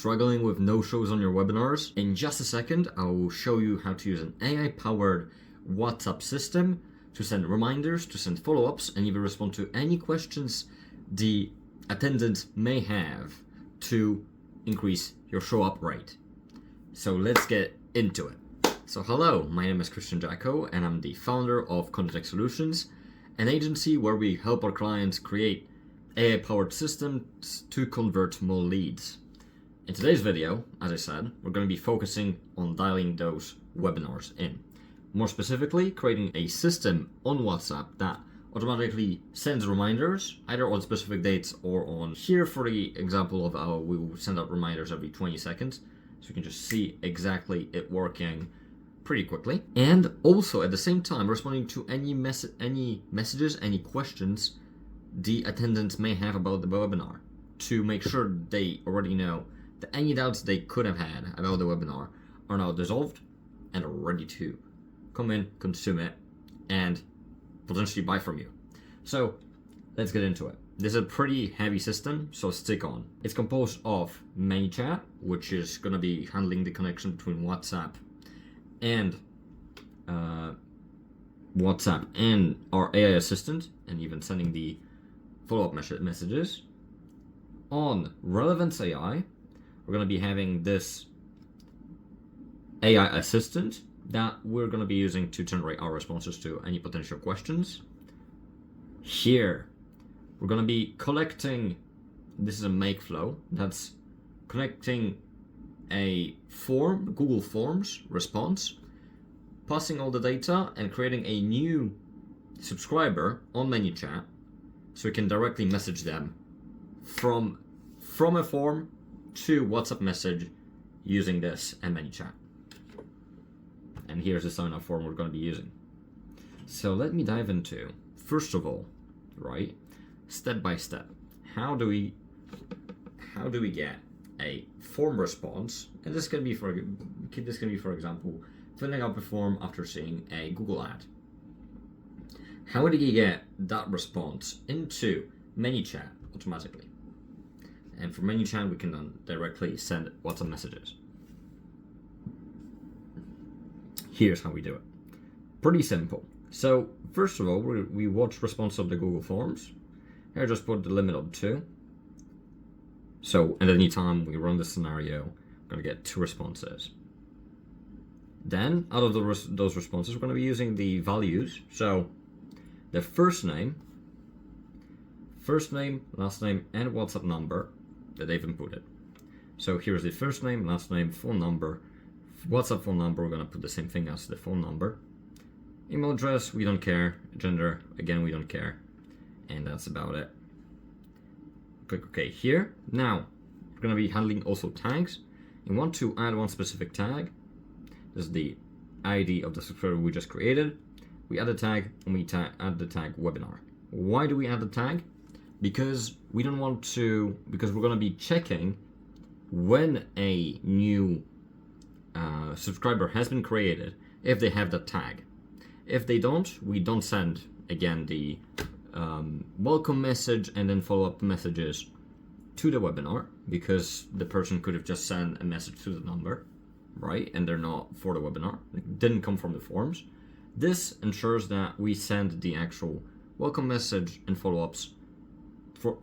struggling with no-shows on your webinars? In just a second, I will show you how to use an AI-powered WhatsApp system to send reminders, to send follow-ups, and even respond to any questions the attendant may have to increase your show-up rate. So let's get into it. So hello, my name is Christian Jacko, and I'm the founder of Contact Solutions, an agency where we help our clients create AI-powered systems to convert more leads. In today's video, as I said, we're going to be focusing on dialing those webinars in. More specifically, creating a system on WhatsApp that automatically sends reminders, either on specific dates or on here for the example of how we will send out reminders every 20 seconds. So you can just see exactly it working pretty quickly. And also at the same time, responding to any messages, any questions the attendants may have about the webinar, to make sure they already know that any doubts they could have had about the webinar are now dissolved and are ready to come in, consume it, and potentially buy from you. So let's get into it. This is a pretty heavy system, so stick on. It's composed of ManyChat, which is going to be handling the connection between WhatsApp and our AI assistant, and even sending the follow-up messages. On Relevance AI, we're going to be having this AI assistant that we're going to be using to generate our responses to any potential questions. Here, we're going to be collecting, this is a make flow, that's connecting a form, Google Forms response, passing all the data and creating a new subscriber on ManyChat so we can directly message them from a form to WhatsApp message using this and ManyChat. And here's the sign-up form we're going to be using. So let me dive into, first of all, right, step by step, how do we get a form response? And this can be for example, filling out a form after seeing a Google ad. How do you get that response into ManyChat automatically? And for ManyChat, we can then directly send WhatsApp messages. Here's how we do it. Pretty simple. So first of all, we watch response of the Google Forms. Here I just put the limit on 2. So at any time we run this scenario, we're going to get 2 responses. Then out of those responses, we're going to be using the values. So the first name, last name, and WhatsApp number that they've inputted. So here's the first name, last name, phone number, WhatsApp phone number. We're going to put the same thing as the phone number. Email address, we don't care. Gender, again, we don't care. And that's about it. Click OK here. Now, we're going to be handling also tags. You want to add one specific tag. This is the ID of the subscriber we just created. We add a tag and we add the tag webinar. Why do we add the tag? Because we're going to be checking when a new subscriber has been created, if they have that tag. If they don't, we don't send, again, the welcome message and then follow-up messages to the webinar, because the person could have just sent a message to the number, right? And they're not for the webinar. It didn't come from the forms. This ensures that we send the actual welcome message and follow-ups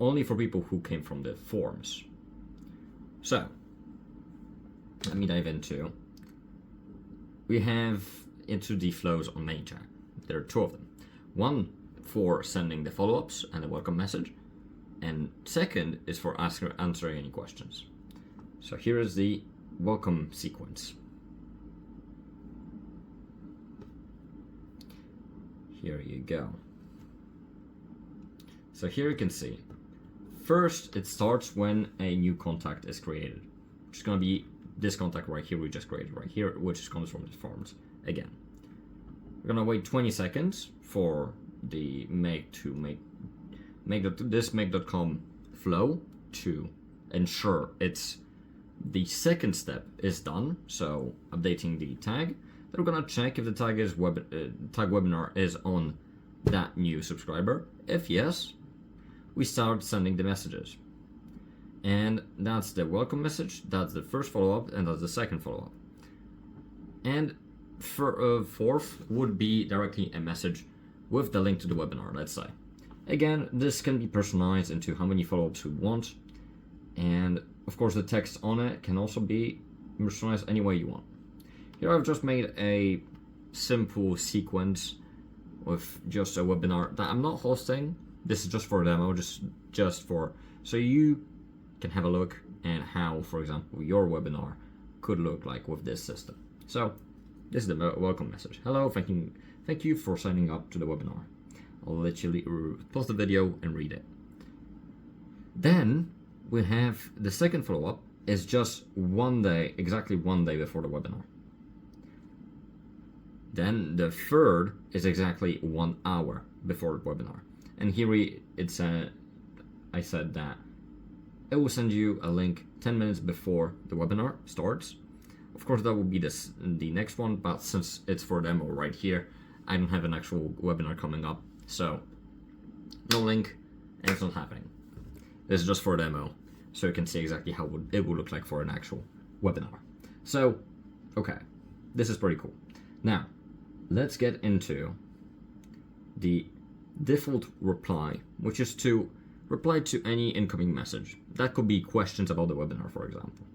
only for people who came from the forms. So let me dive into. We have into the flows on ManyChat. There are 2 of them. One for sending the follow-ups and the welcome message, and second is for answering any questions. So here is the welcome sequence. Here you go. So here you can see, first it starts when a new contact is created, which is going to be this contact right here we just created right here, which comes from the forms. Again, we're going to wait 20 seconds for the this make.com flow to ensure the second step is done, so updating the tag. Then we're going to check if the tag webinar is on that new subscriber. If yes, we start sending the messages. And that's the welcome message, that's the first follow-up, and that's the second follow-up. And for fourth would be directly a message with the link to the webinar, let's say. Again, this can be personalized into how many follow-ups we want, and of course the text on it can also be personalized any way you want. Here I've just made a simple sequence with just a webinar that I'm not hosting. This is just for a demo, just for so you can have a look at how, for example, your webinar could look like with this system. So this is the welcome message. Hello, thank you for signing up to the webinar. I'll literally pause the video and read it. Then we have the second follow-up is just one day, exactly one day before the webinar. Then the third is exactly 1 hour before the webinar. And here I said that it will send you a link 10 minutes before the webinar starts. Of course, that will be the next one, but since it's for demo right here, I don't have an actual webinar coming up, so no link, and it's not happening. This is just for a demo, so you can see exactly how it would look like for an actual webinar. So, okay, this is pretty cool. Now, let's get into the default reply, which is to reply to any incoming message. That could be questions about the webinar, for example.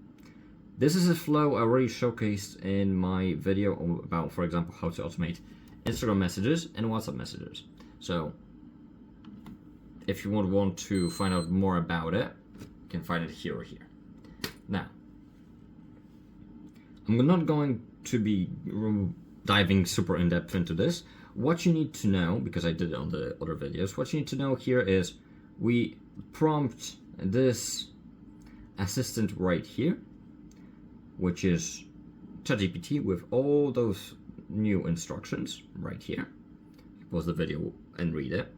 This is a flow I already showcased in my video about, for example, how to automate Instagram messages and WhatsApp messages. So if you want to find out more about it, you can find it here or here. Now, I'm not going to be diving super in-depth into this. What you need to know, because I did it on the other videos, what you need to know here is we prompt this assistant right here, which is ChatGPT with all those new instructions right here. Pause the video and read it.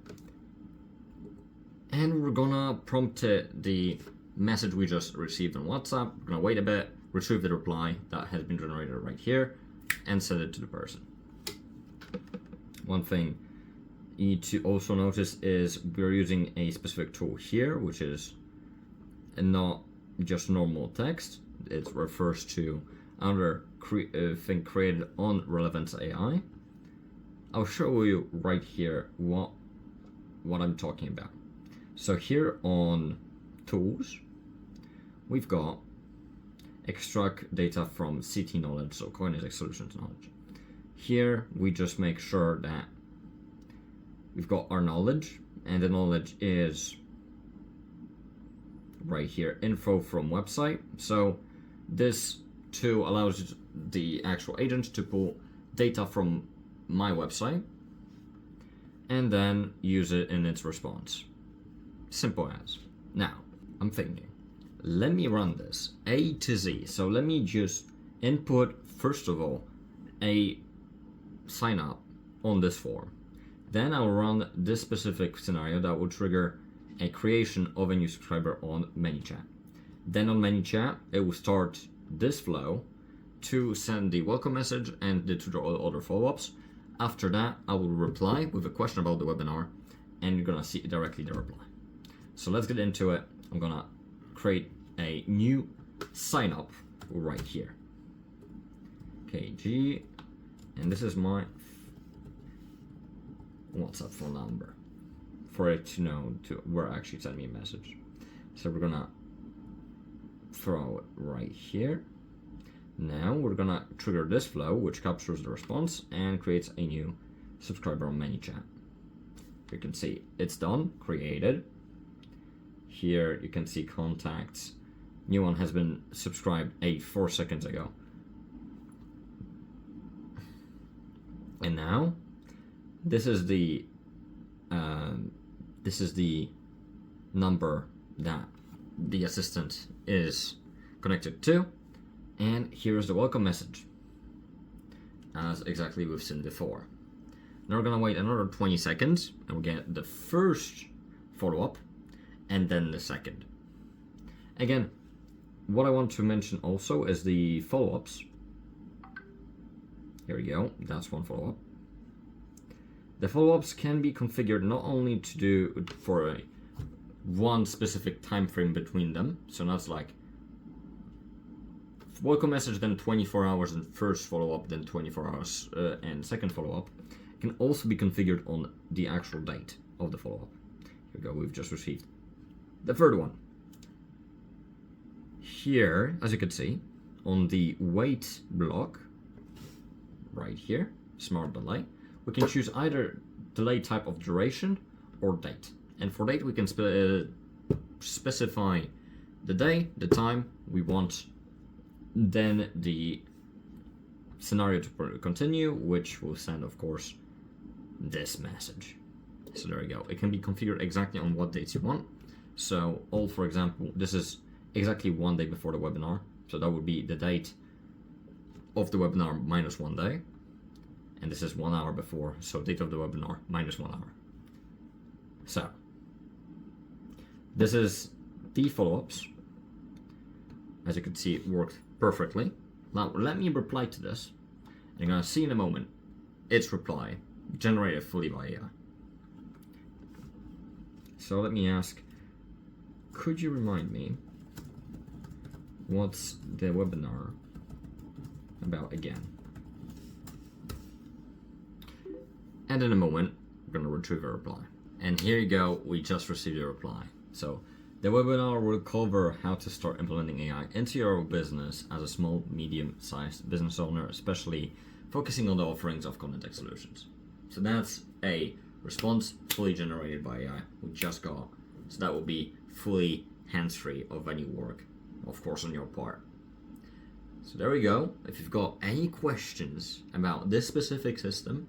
And we're gonna prompt it the message we just received on WhatsApp. We're gonna wait a bit, retrieve the reply that has been generated right here, and send it to the person. One thing you need to also notice is we're using a specific tool here, which is not just normal text. It refers to another thing created on Relevance AI. I'll show you right here what I'm talking about. So here on tools, we've got extract data from CT knowledge, so Cognizant Solutions knowledge. Here we just make sure that we've got our knowledge, and the knowledge is right here, info from website. So this tool allows the actual agent to pull data from my website and then use it in its response. Simple as. Now, I'm thinking, let me run this A to Z. So let me just input, first of all, a sign up on this form. Then I'll run this specific scenario that will trigger a creation of a new subscriber on ManyChat. Then on ManyChat, it will start this flow to send the welcome message and the two other follow-ups. After that, I will reply with a question about the webinar, and you're gonna see directly the reply. So let's get into it. I'm gonna create a new sign up right here. KG, and this is my WhatsApp phone number for it to know to where actually send me a message. So we're gonna throw it right here. Now we're gonna trigger this flow, which captures the response and creates a new subscriber on ManyChat. You can see it's done, created. Here you can see contacts. New one has been subscribed 4 seconds ago. And now this is the number that the assistant is connected to, and here's the welcome message as exactly we've seen before. Now we're gonna wait another 20 seconds and we'll get the first follow-up and then the second. Again, what I want to mention also is the follow-ups. Here we go, that's one follow-up. The follow-ups can be configured not only to do for a one specific time frame between them. So that's like welcome message, then 24 hours and first follow-up, then 24 hours and second follow-up. It can also be configured on the actual date of the follow-up. Here we go, we've just received the third one. Here, as you can see, on the wait block, right here, smart delay, we can choose either delay type of duration or date. And for date, we can specify the day, the time we want, then the scenario to continue, which will send, of course, this message. So there we go. It can be configured exactly on what dates you want. So all, for example, this is exactly 1 day before the webinar. So that would be the date of the webinar minus 1 day. And this is 1 hour before, so date of the webinar minus 1 hour. So this is the follow-ups. As you can see, it worked perfectly. Now let me reply to this. You're gonna see in a moment its reply generated fully by AI. So let me ask, could you remind me what's the webinar about again? And in a moment, we're gonna retrieve a reply. And here you go, we just received a reply. So the webinar will cover how to start implementing AI into your business as a small, medium-sized business owner, especially focusing on the offerings of content tech solutions. So that's a response fully generated by AI we just got. So that will be fully hands-free of any work, of course, on your part. So there we go. If you've got any questions about this specific system,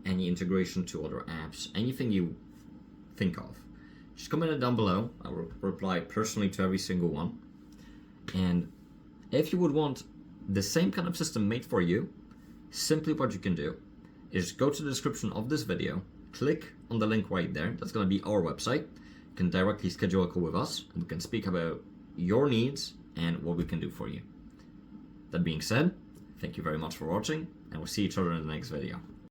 any integration to other apps, anything you think of, just comment it down below. I will reply personally to every single one. And if you would want the same kind of system made for you, simply what you can do is go to the description of this video, click on the link right there. That's going to be our website. You can directly schedule a call with us and we can speak about your needs and what we can do for you. That being said, thank you very much for watching, and we'll see each other in the next video.